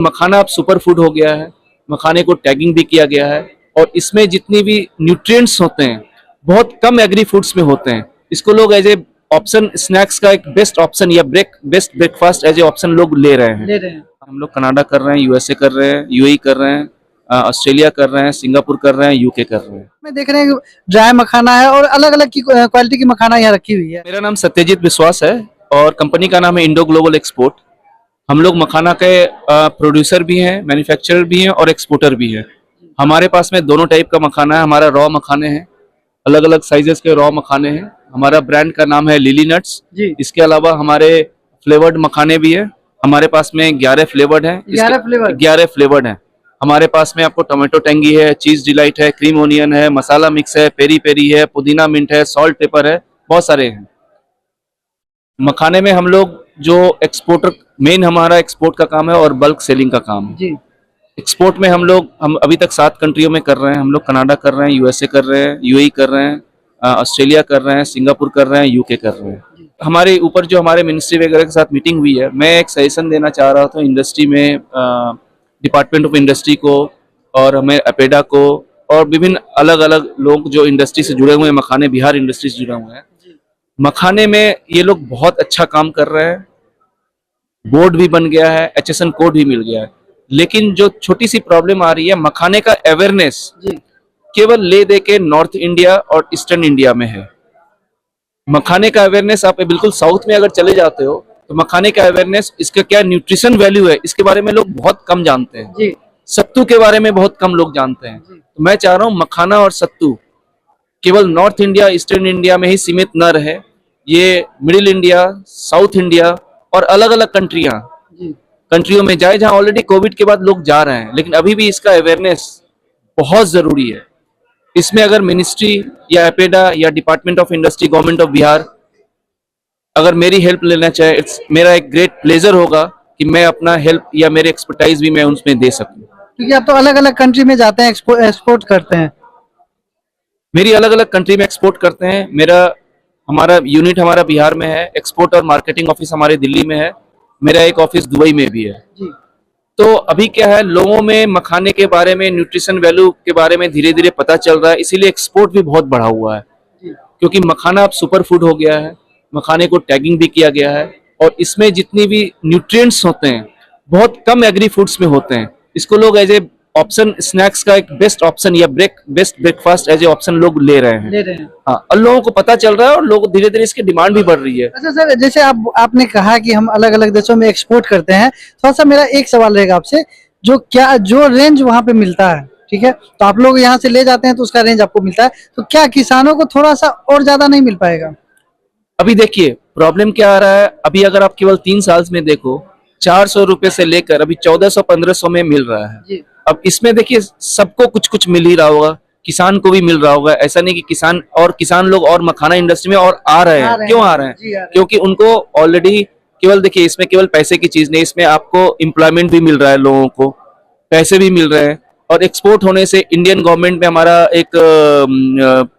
मखाना अब super food हो गया है। मखाने को टैगिंग भी किया गया है और इसमें जितनी भी न्यूट्रिएंट्स होते हैं बहुत कम एग्री फूड्स में होते हैं। इसको लोग एज ए ऑप्शन, स्नैक्स का एक बेस्ट ऑप्शन या best breakfast as a option लोग ले रहे हैं। हम लोग कनाडा कर रहे हैं, यूएसए कर रहे हैं, यूएई कर रहे हैं, ऑस्ट्रेलिया कर रहे हैं, सिंगापुर कर रहे हैं, यूके कर रहे हैं। मैं देख रहे हैं ड्राई मखाना है और अलग अलग की क्वालिटी की मखाना यहाँ रखी हुई है। मेरा नाम सत्यजीत विश्वास है और कंपनी का नाम है इंडो ग्लोबल एक्सपोर्ट। हम लोग मखाना के प्रोड्यूसर भी हैं, मैन्युफैक्चरर भी हैं और एक्सपोर्टर भी हैं। हमारे पास में दोनों टाइप का मखाना है। हमारा रॉ मखाने हैं, अलग अलग साइजेस के रॉ मखाने हैं। हमारा ब्रांड का नाम है लिली नट्स। इसके अलावा हमारे फ्लेवर्ड मखाने भी है। हमारे पास में 11 फ्लेवर्ड हैं। 11 फ्लेवर्ड हैं। हमारे पास में आपको टोमेटो टेंगी है, चीज डिलाइट है, क्रीम ओनियन है, मसाला मिक्स है, पेरी पेरी है, पुदीना मिंट है, सॉल्ट पेपर है, बहुत सारे हैं। मखाने में हम लोग जो एक्सपोर्टर, मेन हमारा एक्सपोर्ट का काम है और बल्क सेलिंग का काम है। एक्सपोर्ट में हम अभी तक 7 कंट्रियों में कर रहे हैं। हम लोग कनाडा कर रहे हैं, यूएसए कर रहे हैं, यूएई कर रहे हैं, ऑस्ट्रेलिया कर रहे हैं, सिंगापुर कर रहे हैं, यूके कर रहे हैं। हमारे ऊपर जो हमारे मिनिस्ट्री वगैरह के साथ मीटिंग हुई है, मैं एक सजेशन देना चाह रहा था इंडस्ट्री में, डिपार्टमेंट ऑफ इंडस्ट्री को और हमें अपेडा को और विभिन्न अलग अलग लोग जो इंडस्ट्री से जुड़े हुए हैं, मखाने बिहार इंडस्ट्री से जुड़े हुए हैं। मखाने में ये लोग बहुत अच्छा काम कर रहे हैं। बोर्ड भी बन गया है, HSN कोड भी मिल गया है। लेकिन जो छोटी सी प्रॉब्लम आ रही है, मखाने का अवेयरनेस केवल ले दे के नॉर्थ इंडिया और ईस्टर्न इंडिया में है। मखाने का अवेयरनेस आप बिल्कुल साउथ में अगर चले जाते हो तो मखाने का अवेयरनेस, इसका क्या न्यूट्रिशन वैल्यू है, इसके बारे में लोग बहुत कम जानते हैं। सत्तू के बारे में बहुत कम लोग जानते हैं। तो मैं चाह रहा हूँ मखाना और सत्तू केवल नॉर्थ इंडिया, ईस्टर्न इंडिया में ही सीमित न रहे। ये मिडिल इंडिया, साउथ इंडिया और अलग अलग कंट्रियों में जाए, जहां ऑलरेडी कोविड के बाद लोग जा रहे हैं, लेकिन अभी भी इसका अवेयरनेस बहुत जरूरी है। इसमें अगर मिनिस्ट्री या एपेडा या department of industry, government of Bihar अगर मेरी हेल्प लेना चाहे, मेरा एक ग्रेट प्लेजर होगा कि मैं अपना हेल्प या मेरे एक्सपर्टाइज भी मैं उसमें दे सकूं। क्योंकि आप तो अलग अलग कंट्री में जाते हैं, एक्सपोर्ट करते हैं। मेरी अलग अलग कंट्री में एक्सपोर्ट करते हैं। हमारा यूनिट हमारा बिहार में है, एक्सपोर्ट और मार्केटिंग ऑफिस हमारे दिल्ली में है, मेरा एक ऑफिस दुबई में भी है। तो अभी क्या है, लोगों में मखाने के बारे में, न्यूट्रिशन वैल्यू के बारे में धीरे धीरे पता चल रहा है, इसीलिए एक्सपोर्ट भी बहुत बढ़ा हुआ है। क्योंकि मखाना अब सुपर फूड हो गया है। मखाने को टैगिंग भी किया गया है और इसमें जितनी भी न्यूट्रिएंट्स होते हैं बहुत कम एग्री फूड्स में होते हैं। इसको लोग एज ए ऑप्शन, स्नैक्स का एक बेस्ट ऑप्शन या best breakfast as a option लोग ले रहे हैं। हाँ, और लोगों को पता चल रहा है और लोग धीरे धीरे इसकी डिमांड भी बढ़ रही है। अच्छा सर, जैसे आपने कहा कि हम अलग अलग देशों में एक्सपोर्ट करते हैं, थोड़ा सा मेरा एक सवाल रहेगा आपसे, जो रेंज वहाँ पे मिलता है, ठीक है, तो आप लोग यहाँ से ले जाते हैं तो उसका रेंज आपको मिलता है, तो क्या किसानों को थोड़ा सा और ज्यादा नहीं मिल पाएगा? अभी देखिए प्रॉब्लम क्या आ रहा है। अभी अगर आप केवल 3 साल में देखो, 400 रुपए से लेकर अभी 1400-1500 में मिल रहा है। अब इसमें देखिए सबको कुछ कुछ मिल ही रहा होगा, किसान को भी मिल रहा होगा। ऐसा नहीं कि किसान लोग और मखाना इंडस्ट्री में और आ रहे हैं। क्यों आ रहे हैं? क्योंकि उनको ऑलरेडी केवल देखिए, इसमें केवल पैसे की चीज नहीं, इसमें आपको एम्प्लॉयमेंट भी मिल रहा है, लोगों को पैसे भी मिल रहे हैं। और एक्सपोर्ट होने से इंडियन गवर्नमेंट में हमारा एक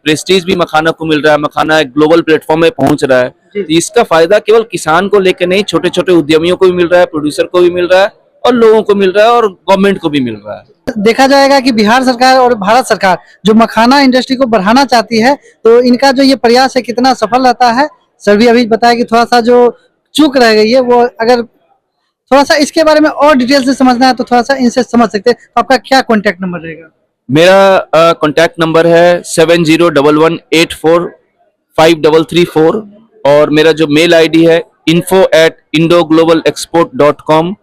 प्रेस्टीज भी मखाना को मिल रहा है। मखाना एक ग्लोबल प्लेटफॉर्म में पहुंच रहा है। तो इसका फायदा केवल किसान को लेकर नहीं, छोटे छोटे उद्यमियों को भी मिल रहा है, प्रोड्यूसर को भी मिल रहा है और लोगों को मिल रहा है और गवर्नमेंट को भी मिल रहा है। देखा जाएगा कि बिहार सरकार और भारत सरकार जो मखाना इंडस्ट्री को बढ़ाना चाहती है, तो इनका जो ये प्रयास है कितना सफल रहता है। सर भी अभी बताया कि थोड़ा सा जो चूक रह गई है, वो अगर थोड़ा सा इसके बारे में और डिटेल से समझना है तो थोड़ा सा इनसे समझ सकते हैं। तो आपका क्या कॉन्टैक्ट नंबर रहेगा? मेरा कॉन्टैक्ट नंबर है 7011845334 और मेरा जो मेल आईडी है info@indoglobalexport.com।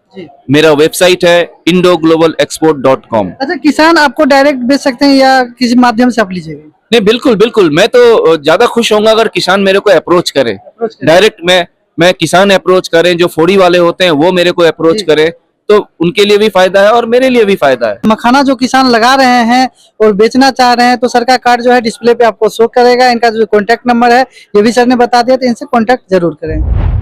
मेरा वेबसाइट है indoglobalexport.com। अच्छा, किसान आपको डायरेक्ट बेच सकते हैं या किसी माध्यम से आप लीजिएगा? नहीं, बिल्कुल बिल्कुल, मैं तो ज्यादा खुश होऊंगा अगर किसान मेरे को अप्रोच करे डायरेक्ट। मैं किसान अप्रोच करें, जो फोड़ी वाले होते हैं वो मेरे को अप्रोच करें, तो उनके लिए भी फायदा है और मेरे लिए भी फायदा है। मखाना जो किसान लगा रहे हैं और बेचना चाह रहे हैं, तो सर का कार्ड जो है डिस्प्ले पे आपको शो करेगा। इनका जो कॉन्टैक्ट नंबर है ये भी सर ने बता दिया, तो इनसे कॉन्टैक्ट जरूर करें।